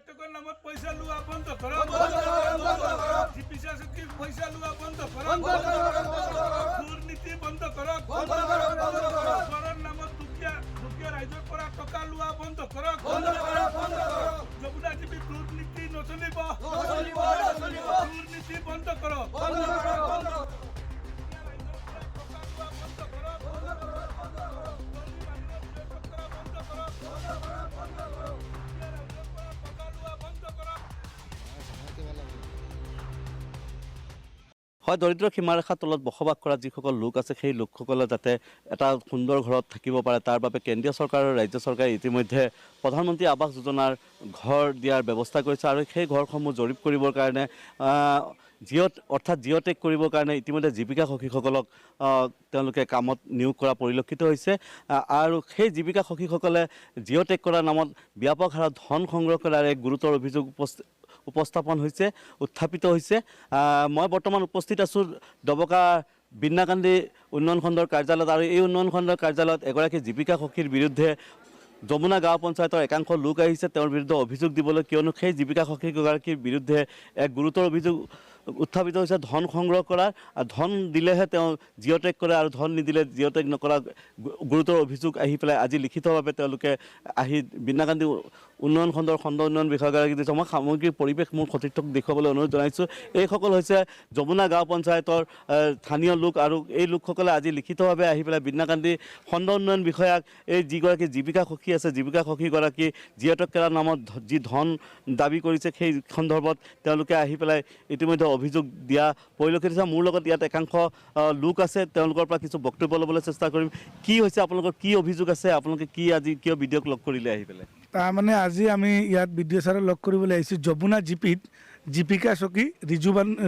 টকাৰ নামত পইচা লোৱা বন্ধ কৰক চিকিৎসা চুক্তিৰ পইচা লোৱা বন্ধ কৰক দুৰ্নীতি বন্ধ কৰক ঘৰৰ নামত দুখীয়া ৰাইজৰ পৰা টকা লোৱা বন্ধ কৰক যমুনা টিভি দুৰ্নীতি নচলিব দুৰ্নীতি বন্ধ কৰক হয় দৰিদ্ৰ সীমাৰেখাৰ তলত বসবাস কৰা যিসকল লোক আছে সেই লোকসকলে যাতে এটা সুন্দৰ ঘৰত থাকিব পাৰে তাৰ বাবে কেন্দ্ৰীয় চৰকাৰ আৰু ৰাজ্য চৰকাৰে ইতিমধ্যে প্ৰধানমন্ত্ৰী আৱাস যোজনাৰ ঘৰ দিয়াৰ ব্যৱস্থা কৰিছে আৰু সেই ঘৰসমূহ জৰীপ কৰিবৰ কাৰণে জিঅ'টেক কৰিবৰ কাৰণে ইতিমধ্যে জীৱিকা সখীসকলক তেওঁলোকে কামত নিয়োগ কৰা পৰিলক্ষিত হৈছে আৰু সেই জীৱিকা সখীসকলে জিঅ'টেক কৰাৰ নামত ব্যাপক হাৰত ধন সংগ্ৰহ কৰাৰ এক গুৰুতৰ অভিযোগ উপস্থাপন হৈছে উত্থাপিত হৈছে মই বৰ্তমান উপস্থিত আছোঁ ডবকা বিন্নাকান্দি উন্নয়ন খণ্ডৰ কাৰ্যালয়ত আৰু এই উন্নয়ন খণ্ডৰ কাৰ্যালয়ত এগৰাকী জীৱিকা সখীৰ বিৰুদ্ধে যমুনা গাঁও পঞ্চায়তৰ একাংশ লোক আহিছে তেওঁৰ বিৰুদ্ধে অভিযোগ দিবলৈ কিয়নো সেই জীৱিকা সখীগৰাকীৰ বিৰুদ্ধে এক গুৰুতৰ অভিযোগ উত্থাপিত হৈছে ধন সংগ্ৰহ কৰাৰ আৰু ধন দিলেহে তেওঁ জিঅ'টেক কৰে আৰু ধন নিদিলে জিঅ'টেক নকৰা গুৰুতৰ অভিযোগ আহি পেলাই আজি লিখিতভাৱে তেওঁলোকে আহি বিন্নাকান্দি উন্নয়ন খণ্ডৰ খণ্ড উন্নয়ন বিষয়াগৰাকী দিছে মই সামগ্ৰিক পৰিৱেশ মোৰ সতীৰ্থক দেখুৱাবলৈ অনুৰোধ জনাইছোঁ এইসকল হৈছে যমুনা গাঁও পঞ্চায়তৰ স্থানীয় লোক আৰু এই লোকসকলে আজি লিখিতভাৱে আহি পেলাই বিন্নাকান্দি খণ্ড উন্নয়ন বিষয়াক এই যিগৰাকী জীৱিকা সখী আছে জীৱিকা সখীগৰাকী জিঅ'টেক কৰাৰ নামত যি ধন দাবী কৰিছে সেই সন্দৰ্ভত তেওঁলোকে আহি পেলাই ইতিমধ্যে অভিযোগ দিয়া পৰিলক্ষিত হৈছে মোৰ লগত ইয়াত একাংশ লোক আছে তেওঁলোকৰ পৰা কিছু বক্তব্য ল'বলৈ চেষ্টা কৰিম কি হৈছে আপোনালোকৰ কি অভিযোগ আছে আপোনালোকে কি আজি কিয় ভিডিঅ'ক লগ কৰিলে আহি পেলাই তাৰমানে আজি আমি ইয়াত বিডিঅ' ছাৰক লগ কৰিবলৈ আহিছোঁ যমুনা জিপিত জীপিকা চকী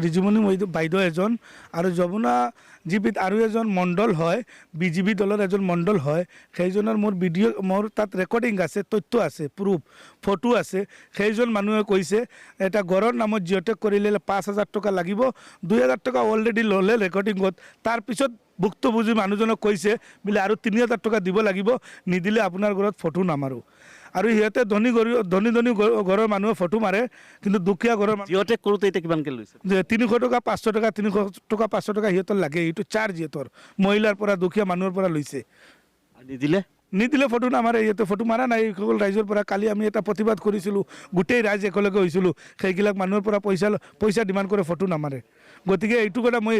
ৰিজুমণি বাইদেউ এজন আৰু যমুনা জিপিত আৰু এজন মণ্ডল হয় বিজেপি দলৰ এজন মণ্ডল হয় সেইজনৰ মোৰ তাত ৰেকৰ্ডিং আছে তথ্য আছে প্ৰুফ ফটো আছে সেইজন মানুহে কৈছে এটা ঘৰৰ নামত জিঅ'টেক কৰিলে 5,000 টকা লাগিব 2,000 টকা অলৰেডি ল'লে ৰেকৰ্ডিঙত তাৰপিছত ভুক্তভোগী মানুহজনক কৈছে বোলে আৰু 3,000 টকা দিব লাগিব নিদিলে আপোনাৰ ঘৰত ফটো নামাৰোঁ আৰু সিহঁতে ধনী ঘৰৰ মানুহে ফটো মাৰে কিন্তু দুখীয়া ঘৰৰ জিঅ'টেক কৰোঁতে এতিয়া কিমানকৈ লৈছে 300 টকা 500 টকা 300 টকা 500 টকা সিহঁতৰ লাগে এইটো চাৰ্জ সিহঁতৰ মহিলাৰ পৰা দুখীয়া মানুহৰ পৰা লৈছে নিদিলে ফটো নামাৰে সিহঁতে ফটো মাৰা নাই এইসকল ৰাইজৰ পৰা কালি আমি এটা প্ৰতিবাদ কৰিছিলোঁ গোটেই ৰাইজ একেলগে হৈছিলোঁ সেইবিলাক মানুহৰ পৰা পইচা ডিমাণ্ড কৰে ফটো নামাৰে গতিকে এইটো কথা মই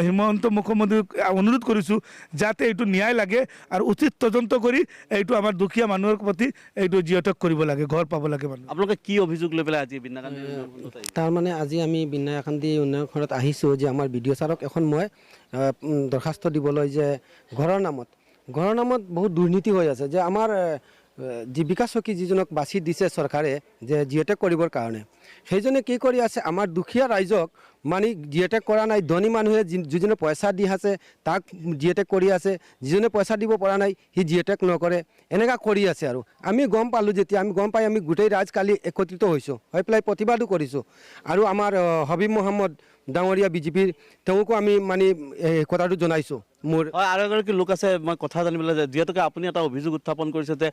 হিমন্ত মুখ্যমন্ত্ৰীক অনুৰোধ কৰিছোঁ যাতে এইটো ন্যায় লাগে আৰু উচিত তদন্ত কৰি এইটো আমাৰ দুখীয়া মানুহৰ প্ৰতি এইটো জিঅ'টেক কৰিব লাগে ঘৰ পাব লাগে মানুহ আপোনালোকে কি অভিযোগ লৈ পেলাই আজি বিন্নাকান্দি তাৰমানে আজি আমি বিন্নাকান্দি উন্নয়ন খণ্ডত আহিছোঁ যে আমাৰ বিডিঅ' ছাৰক এখন মই দৰখাস্ত দিবলৈ যে ঘৰৰ নামত বহুত দুৰ্নীতি হৈ আছে যে আমাৰ জীৱিকা চকী যিজনক বাছি দিছে চৰকাৰে যে জিঅ'টেক কৰিবৰ কাৰণে সেইজনে কি কৰি আছে আমাৰ দুখীয়া ৰাইজক মানে জিঅ'টেক কৰা নাই ধনী মানুহে যিজনে পইচা দি আছে তাক জিঅ'টেক কৰি আছে যিজনে পইচা দিব পৰা নাই সি জিঅ'টেক নকৰে এনেকুৱা কৰি আছে আৰু আমি গম পালোঁ যেতিয়া আমি গম পাই আমি গোটেই ৰাইজ কালি একত্ৰিত হৈছোঁ হৈ পেলাই প্ৰতিবাদো কৰিছোঁ আৰু আমাৰ হবিব মহম্মদ ডাঙৰীয়া বিজেপিৰ তেওঁকো আমি মানে কথাটো জনাইছোঁ মোৰ আৰু এগৰাকী লোক আছে মই কথা জানিবলৈ যিহেতুকে আপুনি এটা অভিযোগ উত্থাপন কৰিছে যে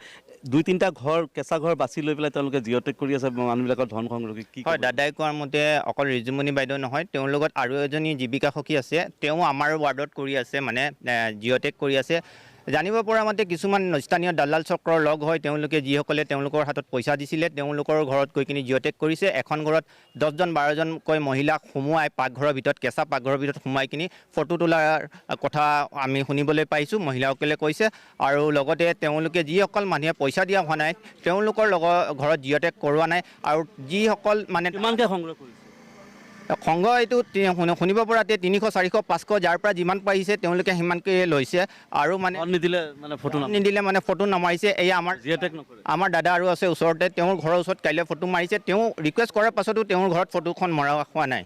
2-3টা ঘৰ কেঁচা ঘৰ বাছি লৈ পেলাই তেওঁলোকে জিঅ'টেক কৰি আছে মানুহবিলাকৰ ধন সংগ্ৰহ কি হয় দাদাই কোৱাৰ মতে অকল ৰিজুমণি বাইদেউ নহয় তেওঁৰ লগত আৰু এজনী জীৱিকা সখী আছে তেওঁ আমাৰ ৱাৰ্ডত কৰি আছে মানে জিঅ'টেক কৰি আছে জানিব পৰা মতে কিছুমান স্থানীয় দালাল চক্ৰৰ লগ হয় তেওঁলোকে যিসকলে তেওঁলোকৰ হাতত পইচা দিছিলে তেওঁলোকৰ ঘৰত গৈ কিনি জিঅ'টেক কৰিছে এখন ঘৰত 10-12জনকৈ মহিলাক সোমোৱাই পাকঘৰৰ ভিতৰত কেঁচা পাকঘৰৰ ভিতৰত সোমাই কিনি ফটো তোলাৰ কথা আমি শুনিবলৈ পাইছোঁ মহিলাসকলে কৈছে আৰু লগতে তেওঁলোকে যিসকল মানুহে পইচা দিয়া হোৱা নাই তেওঁলোকৰ ঘৰত জিঅ'টেক কৰোৱা নাই আৰু যিসকল মানে কিমানকৈ সংগ্ৰহ কৰিছে সংঘ এইটো শুনিব পৰাতে 300-400-500 যাৰ পৰা যিমান পাৰিছে তেওঁলোকে সিমানকৈ লৈছে আৰু মানে নিদিলে মানে ফটো নামাৰিছে এয়া আমাৰ দাদা আৰু আছে ওচৰতে তেওঁৰ ঘৰৰ ওচৰত কাইলৈ ফটো মাৰিছে তেওঁ ৰিকুৱেষ্ট কৰাৰ পাছতো তেওঁৰ ঘৰত ফটোখন মৰা হোৱা নাই